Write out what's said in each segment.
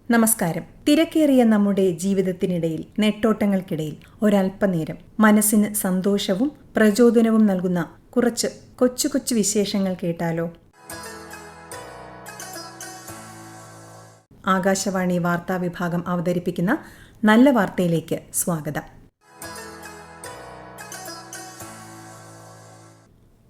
നമസ്കാരം. തിരക്കേറിയ നമ്മുടെ ജീവിതത്തിനിടയിൽ, നെട്ടോട്ടങ്ങൾക്കിടയിൽ ഒരല്പനേരം മനസ്സിന് സന്തോഷവും പ്രചോദനവും നൽകുന്ന കുറച്ച് കൊച്ചു കൊച്ചു വിശേഷങ്ങൾ കേട്ടാലോ? ആകാശവാണി വാർത്താ വിഭാഗം അവതരിപ്പിക്കുന്ന നല്ല വാർത്തയിലേക്ക് സ്വാഗതം.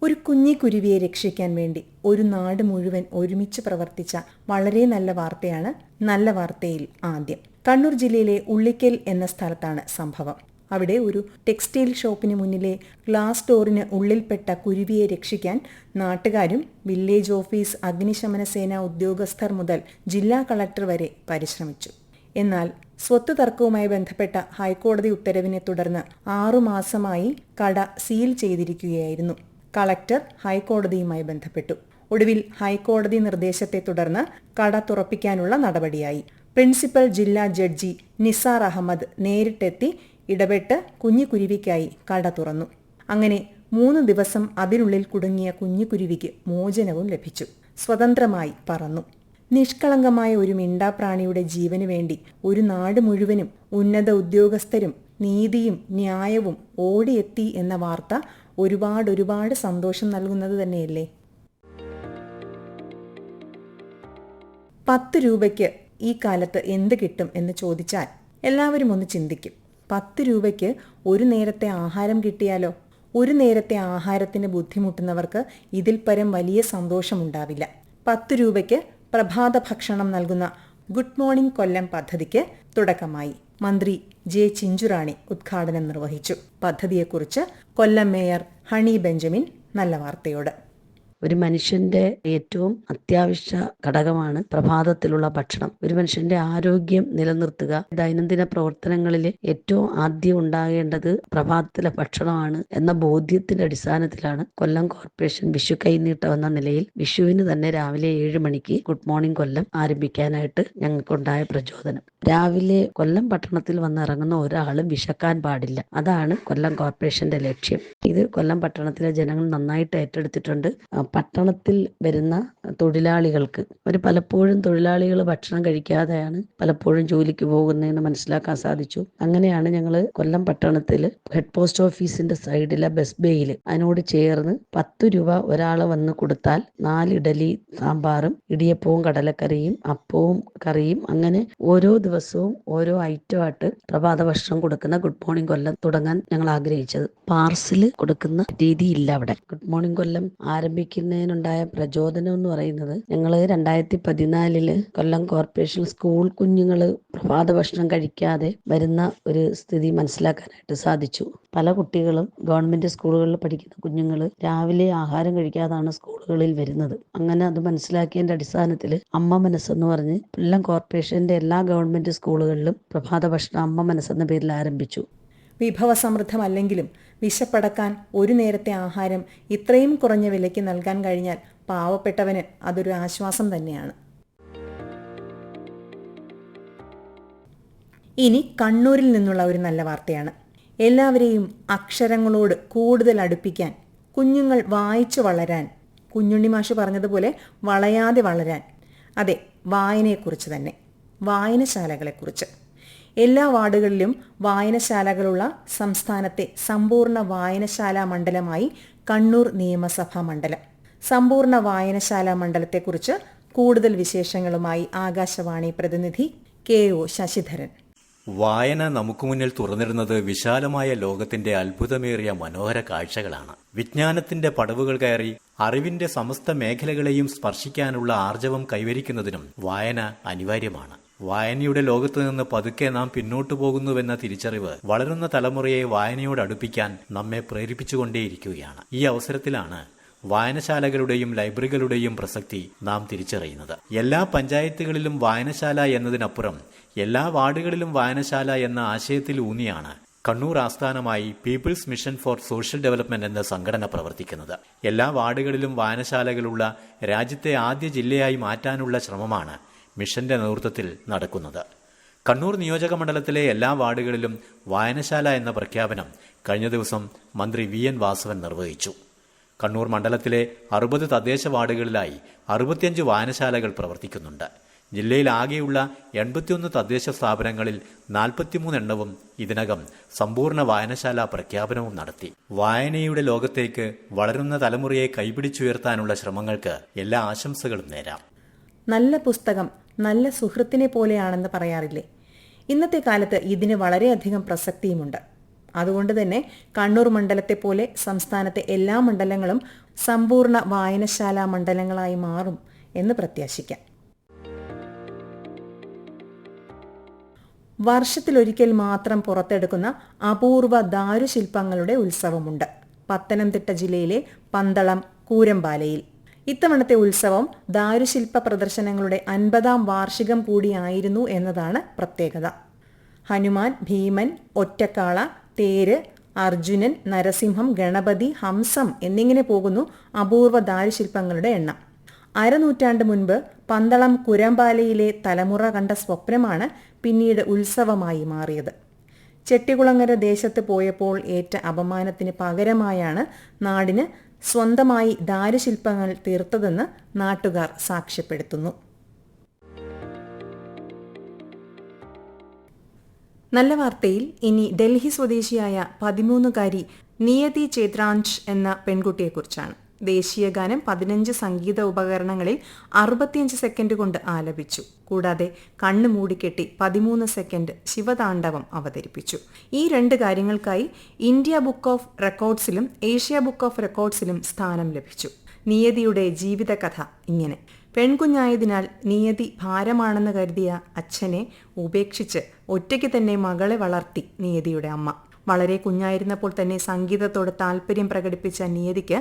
ഒരു കുഞ്ഞിക്കുരുവിയെ രക്ഷിക്കാൻ വേണ്ടി ഒരു നാട് മുഴുവൻ ഒരുമിച്ച് പ്രവർത്തിച്ച വളരെ നല്ല വാർത്തയാണ് നല്ല വാർത്തയിൽ ആദ്യം. കണ്ണൂർ ജില്ലയിലെ ഉള്ളിക്കൽ എന്ന സ്ഥലത്താണ് സംഭവം. അവിടെ ഒരു ടെക്സ്റ്റൈൽ ഷോപ്പിന് മുന്നിലെ ഗ്ലാസ് ഡോറിന് ഉള്ളിൽപ്പെട്ട കുരുവിയെ രക്ഷിക്കാൻ നാട്ടുകാരും വില്ലേജ് ഓഫീസ്, അഗ്നിശമന സേന ഉദ്യോഗസ്ഥർ മുതൽ ജില്ലാ കളക്ടർ വരെ പരിശ്രമിച്ചു. എന്നാൽ സ്വത്ത് തർക്കവുമായി ബന്ധപ്പെട്ട ഹൈക്കോടതി ഉത്തരവിനെ തുടർന്ന് 6 മാസമായി കട സീൽ ചെയ്തിരിക്കുകയായിരുന്നു. കളക്ടർ ഹൈക്കോടതിയുമായി ബന്ധപ്പെട്ടു. ഒടുവിൽ ഹൈക്കോടതി നിർദ്ദേശത്തെ തുടർന്ന് കട തുറപ്പിക്കാനുള്ള നടപടിയായി. പ്രിൻസിപ്പൽ ജില്ലാ ജഡ്ജി നിസാർ അഹമ്മദ് നേരിട്ടെത്തി ഇടപെട്ട് കുഞ്ഞിക്കുരുവിക്കായി കട തുറന്നു. അങ്ങനെ 3 ദിവസം അതിനുള്ളിൽ കുടുങ്ങിയ കുഞ്ഞിക്കുരുവിക്ക് മോചനവും ലഭിച്ചു. സ്വതന്ത്രമായി പറന്നു. നിഷ്കളങ്കമായ ഒരു മിണ്ടാപ്രാണിയുടെ ജീവന് വേണ്ടി ഒരു നാട് മുഴുവനും ഉന്നത ഉദ്യോഗസ്ഥരും നീതിയും ന്യായവും ഓടിയെത്തി എന്ന വാർത്ത ഒരുപാട് സന്തോഷം നൽകുന്നത് തന്നെയല്ലേ? 10 രൂപയ്ക്ക് ഈ കാലത്ത് എന്ത് കിട്ടും എന്ന് ചോദിച്ചാൽ എല്ലാവരും ഒന്ന് ചിന്തിക്കും. 10 രൂപയ്ക്ക് ഒരു നേരത്തെ ആഹാരം കിട്ടിയാലോ? ഒരു നേരത്തെ ആഹാരത്തിന് ബുദ്ധിമുട്ടുന്നവർക്ക് ഇതിൽ പരം വലിയ സന്തോഷമുണ്ടാവില്ല. 10 രൂപയ്ക്ക് പ്രഭാത ഭക്ഷണം നൽകുന്ന ഗുഡ് മോർണിംഗ് കൊല്ലം പദ്ധതിക്ക് തുടക്കമായി. മന്ത്രി ജെ ചിഞ്ചുറാണി ഉദ്ഘാടനം നിർവഹിച്ചു. പദ്ധതിയെക്കുറിച്ച് കൊല്ലം മേയർ ഹണി ബെഞ്ചമിൻ നല്ല വാർത്തയോട്. ഒരു മനുഷ്യന്റെ ഏറ്റവും അത്യാവശ്യ ഘടകമാണ് പ്രഭാതത്തിലുള്ള ഭക്ഷണം. ഒരു മനുഷ്യന്റെ ആരോഗ്യം നിലനിർത്തുക, ദൈനംദിന പ്രവർത്തനങ്ങളിൽ ഏറ്റവും ആദ്യം ഉണ്ടാകേണ്ടത് പ്രഭാതത്തിലെ ഭക്ഷണമാണ് എന്ന ബോധ്യത്തിന്റെ അടിസ്ഥാനത്തിലാണ് കൊല്ലം കോർപ്പറേഷൻ വിഷു കൈനീട്ടം എന്ന നിലയിൽ വിഷുവിന് തന്നെ രാവിലെ 7 മണിക്ക് ഗുഡ് മോർണിംഗ് കൊല്ലം ആരംഭിക്കാനായിട്ട് ഞങ്ങൾക്കുണ്ടായ പ്രചോദനം. രാവിലെ കൊല്ലം പട്ടണത്തിൽ വന്നിറങ്ങുന്ന ഒരാളും വിശക്കാൻ പാടില്ല. അതാണ് കൊല്ലം കോർപ്പറേഷന്റെ ലക്ഷ്യം. ഇത് കൊല്ലം പട്ടണത്തിലെ ജനങ്ങൾ നന്നായിട്ട് ഏറ്റെടുത്തിട്ടുണ്ട്. പട്ടണത്തിൽ വരുന്ന തൊഴിലാളികൾക്ക് പലപ്പോഴും തൊഴിലാളികൾ ഭക്ഷണം കഴിക്കാതെയാണ് പലപ്പോഴും ജോലിക്ക് പോകുന്നതെന്ന് മനസ്സിലാക്കാൻ സാധിച്ചു. അങ്ങനെയാണ് ഞങ്ങൾ കൊല്ലം പട്ടണത്തിൽ ഹെഡ് പോസ്റ്റ് ഓഫീസിന്റെ സൈഡിലെ ബസ് ബേയിൽ അതിനോട് ചേർന്ന് 10 രൂപ ഒരാൾ വന്ന് കൊടുത്താൽ 4 ഇഡലി സാമ്പാറും ഇടിയപ്പവും കടലക്കറിയും അപ്പവും കറിയും അങ്ങനെ ഓരോ ദിവസവും ഓരോ ഐറ്റമായിട്ട് പ്രഭാത ഭക്ഷണം കൊടുക്കുന്ന ഗുഡ് മോർണിംഗ് കൊല്ലം തുടങ്ങാൻ ഞങ്ങൾ ആഗ്രഹിച്ചത്. പാർസല് കൊടുക്കുന്ന രീതിയില്ല അവിടെ. ഗുഡ് മോർണിംഗ് കൊല്ലം ആരംഭിക്കുന്നതിനുണ്ടായ പ്രചോദനം എന്ന് പറയുന്നത്, ഞങ്ങൾ 2014 കൊല്ലം കോർപ്പറേഷൻ സ്കൂൾ കുഞ്ഞുങ്ങൾ പ്രഭാത ഭക്ഷണം കഴിക്കാതെ വരുന്ന ഒരു സ്ഥിതി മനസ്സിലാക്കാനായിട്ട് സാധിച്ചു. പല കുട്ടികളും ഗവൺമെന്റ് സ്കൂളുകളിൽ പഠിക്കുന്ന കുഞ്ഞുങ്ങൾ രാവിലെ ആഹാരം കഴിക്കാതാണ് സ്കൂളുകളിൽ വരുന്നത്. അങ്ങനെ അത് മനസ്സിലാക്കിയതിന്റെ അടിസ്ഥാനത്തിൽ അമ്മ മനസ്സെന്ന് പറഞ്ഞ് കൊല്ലം കോർപ്പറേഷന്റെ എല്ലാ ഗവൺമെന്റ് സ്കൂളുകളിലും പ്രഭാത ഭക്ഷണം അമ്മ മനസ്സെന്ന പേരിൽ ആരംഭിച്ചു. വിഭവസമൃദ്ധമല്ലെങ്കിലും വിശപ്പടക്കാൻ ഒരു നേരത്തെ ആഹാരം ഇത്രയും കുറഞ്ഞ വിലയ്ക്ക് നൽകാൻ കഴിഞ്ഞാൽ പാവപ്പെട്ടവന് അതൊരു ആശ്വാസം തന്നെയാണ്. ഇനി കണ്ണൂരിൽ നിന്നുള്ള ഒരു നല്ല വാർത്തയാണ്. എല്ലാവരെയും അക്ഷരങ്ങളോട് കൂടുതൽ അടുപ്പിക്കാൻ, കുഞ്ഞുങ്ങൾ വായിച്ചു വളരാൻ, കുഞ്ഞുണ്ണി മാഷ് പറഞ്ഞതുപോലെ വളയാതെ വളരാൻ, അതെ, വായനയെക്കുറിച്ച് തന്നെ, വായനശാലകളെക്കുറിച്ച്. എല്ലാ വാർഡുകളിലും വായനശാലകളുള്ള സംസ്ഥാനത്തെ സമ്പൂർണ്ണ വായനശാല മണ്ഡലമായി കണ്ണൂർ നിയമസഭാ മണ്ഡലം. സമ്പൂർണ്ണ വായനശാല മണ്ഡലത്തെക്കുറിച്ച് കൂടുതൽ വിശേഷങ്ങളുമായി ആകാശവാണി പ്രതിനിധി KO ശശിധരൻ. വായന നമുക്ക് മുന്നിൽ തുറന്നിടുന്നത് വിശാലമായ ലോകത്തിന്റെ അത്ഭുതമേറിയ മനോഹര കാഴ്ചകളാണ്. വിജ്ഞാനത്തിന്റെ പടവുകൾ കയറി അറിവിന്റെ സമസ്ത മേഖലകളെയും സ്പർശിക്കാനുള്ള ആർജവം കൈവരിക്കുന്നതിനും വായന അനിവാര്യമാണ്. വായനയുടെ ലോകത്ത് നിന്ന് പതുക്കെ നാം പിന്നോട്ടു പോകുന്നുവെന്ന തിരിച്ചറിവ് വളരുന്ന തലമുറയെ വായനയോട് അടുപ്പിക്കാൻ നമ്മെ പ്രേരിപ്പിച്ചുകൊണ്ടേയിരിക്കുകയാണ്. ഈ അവസരത്തിലാണ് വായനശാലകളുടെയും ലൈബ്രറികളുടെയും പ്രസക്തി നാം തിരിച്ചറിയുന്നത്. എല്ലാ പഞ്ചായത്തുകളിലും വായനശാല എന്നതിനപ്പുറം എല്ലാ വാർഡുകളിലും വായനശാല എന്ന ആശയത്തിൽ ഊന്നിയാണ് കണ്ണൂർ ആസ്ഥാനമായി people's mission for social development എന്ന സംഘടന പ്രവർത്തിക്കുന്നത്. എല്ലാ വാർഡുകളിലും വായനശാലകളുള്ള രാജ്യത്തെ ആദ്യ ജില്ലയായി മാറ്റാനുള്ള ശ്രമമാണ് മിഷന്റെ നേതൃത്വത്തിൽ നടക്കുന്നത്. കണ്ണൂർ നിയോജക മണ്ഡലത്തിലെ എല്ലാ വാർഡുകളിലും വായനശാല എന്ന പ്രഖ്യാപനം കഴിഞ്ഞ ദിവസം മന്ത്രി VN വാസവൻ നിർവഹിച്ചു. കണ്ണൂർ മണ്ഡലത്തിലെ 60 തദ്ദേശ വാർഡുകളിലായി 65 വായനശാലകൾ പ്രവർത്തിക്കുന്നുണ്ട്. ജില്ലയിൽ ആകെയുള്ള 81 തദ്ദേശ സ്ഥാപനങ്ങളിൽ 43 എണ്ണവും ഇതിനകം സമ്പൂർണ്ണ വായനശാല പ്രഖ്യാപനവും നടത്തി. വായനയുടെ ലോകത്തേക്ക് വളരുന്ന തലമുറയെ കൈപിടിച്ചുയർത്താനുള്ള ശ്രമങ്ങൾക്ക് എല്ലാ ആശംസകളും നേരാം. നല്ല പുസ്തകം നല്ല സുഹൃത്തിനെ പോലെയാണെന്ന് പറയാറില്ലേ? ഇന്നത്തെ കാലത്ത് ഇതിന് വളരെയധികം പ്രസക്തിയുമുണ്ട്. അതുകൊണ്ട് തന്നെ കണ്ണൂർ മണ്ഡലത്തെ പോലെ സംസ്ഥാനത്തെ എല്ലാ മണ്ഡലങ്ങളും സമ്പൂർണ്ണ വായനശാല മണ്ഡലങ്ങളായി മാറും എന്ന് പ്രത്യാശിക്കാം. വർഷത്തിലൊരിക്കൽ മാത്രം പുറത്തെടുക്കുന്ന അപൂർവ ദാരുശില്പങ്ങളുടെ ഉത്സവമുണ്ട് പത്തനംതിട്ട ജില്ലയിലെ പന്തളം കൂരമ്പാലയിൽ. ഇത്തവണത്തെ ഉത്സവം ദാരുശില്പ പ്രദർശനങ്ങളുടെ 50ാം വാർഷികം കൂടിയായിരുന്നു എന്നതാണ് പ്രത്യേകത. ഹനുമാൻ, ഭീമൻ, ഒറ്റക്കാള, തേര്, അർജുനൻ, നരസിംഹം, ഗണപതി, ഹംസം എന്നിങ്ങനെ പോകുന്നു അപൂർവ ദാരുശില്പങ്ങളുടെ എണ്ണം. അരനൂറ്റാണ്ട് മുൻപ് പന്തളം കുരമ്പാലയിലെ തലമുറ കണ്ട സ്വപ്നമാണ് പിന്നീട് ഉത്സവമായി മാറിയത്. ചെട്ടികുളങ്ങര ദേശത്ത് പോയപ്പോൾ ഏറ്റ അപമാനത്തിന് പകരമായാണ് നാടിന് സ്വന്തമായി ദാരുശില്പങ്ങൾ തീർത്തതെന്ന് നാട്ടുകാർ സാക്ഷ്യപ്പെടുത്തുന്നു. നല്ല വാർത്തയിൽ ഇനി ഡൽഹി സ്വദേശിയായ 13കാരി നിയതി ചേത്രാൻഷ് എന്ന പെൺകുട്ടിയെക്കുറിച്ചാണ്. ദേശീയ ഗാനം 15 സംഗീത ഉപകരണങ്ങളിൽ 65 സെക്കൻഡ് കൊണ്ട് ആലപിച്ചു. കൂടാതെ കണ്ണു മൂടിക്കെട്ടി 13 സെക്കൻഡ് ശിവതാണ്ഡവം അവതരിപ്പിച്ചു. ഈ 2 കാര്യങ്ങൾക്കായി ഇന്ത്യ ബുക്ക് ഓഫ് റെക്കോർഡ്സിലും ഏഷ്യ ബുക്ക് ഓഫ് റെക്കോർഡ്സിലും സ്ഥാനം ലഭിച്ചു. നിയതിയുടെ ജീവിതകഥ ഇങ്ങനെ. പെൺകുഞ്ഞായതിനാൽ നിയതി ഭാരമാണെന്ന് കരുതിയ അച്ഛനെ ഉപേക്ഷിച്ച് ഒറ്റയ്ക്ക് തന്നെ മകളെ വളർത്തി നിയതിയുടെ അമ്മ. വളരെ കുഞ്ഞായിരുന്നപ്പോൾ തന്നെ സംഗീതത്തോട് താല്പര്യം പ്രകടിപ്പിച്ച നിയതിക്ക്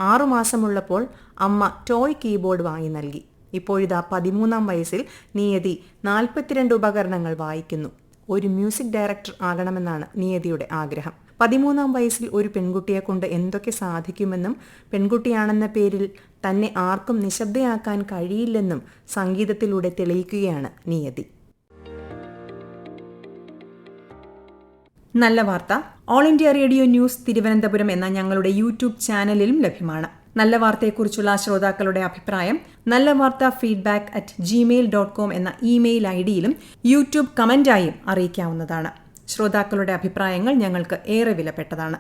6 മാസമുള്ളപ്പോൾ അമ്മ ടോയ് കീബോർഡ് വാങ്ങി നൽകി. ഇപ്പോഴിതാ 13ാം വയസ്സിൽ നിയതി 42 ഉപകരണങ്ങൾ വായിക്കുന്നു. ഒരു മ്യൂസിക് ഡയറക്ടർ ആകണമെന്നാണ് നിയതിയുടെ ആഗ്രഹം. 13ാം വയസ്സിൽ ഒരു പെൺകുട്ടിയെ കൊണ്ട് എന്തൊക്കെ സാധിക്കുമെന്നും പെൺകുട്ടിയാണെന്ന പേരിൽ തന്നെ ആർക്കും നിശബ്ദയാക്കാൻ കഴിയില്ലെന്നും സംഗീതത്തിലൂടെ തെളിയിക്കുകയാണ് നിയതി. നല്ല വാർത്ത all India radio news Thiruvananthapuram എന്ന ഞങ്ങളുടെ യൂട്യൂബ് ചാനലിലും ലഭ്യമാണ്. നല്ല വാർത്തയെക്കുറിച്ചുള്ള ശ്രോതാക്കളുടെ അഭിപ്രായം നല്ല വാർത്ത feedback@gmail.com എന്ന ഇമെയിൽ ഐഡിയിലും യൂട്യൂബ് കമന്റായും അറിയിക്കാവുന്നതാണ്. ശ്രോതാക്കളുടെ അഭിപ്രായങ്ങൾ ഞങ്ങൾക്ക് ഏറെ വിലപ്പെട്ടതാണ്.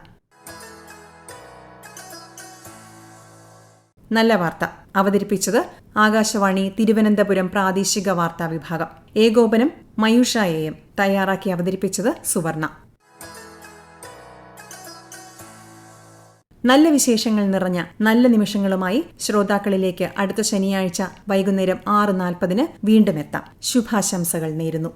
നല്ല വാർത്ത അവതരിപ്പിച്ചത് ആകാശവാണി തിരുവനന്തപുരം പ്രാദേശിക വാർത്താ വിഭാഗം. ഏകോപനം മയൂഷ AM. തയ്യാറാക്കി അവതരിപ്പിച്ചത് സുവർണ. നല്ല വിശേഷങ്ങൾ നിറഞ്ഞ നല്ല നിമിഷങ്ങളുമായി ശ്രോതാക്കളിലേക്ക് അടുത്ത ശനിയാഴ്ച വൈകുന്നേരം 6:40 വീണ്ടും എത്താം. ശുഭാശംസകൾ നേരുന്നു.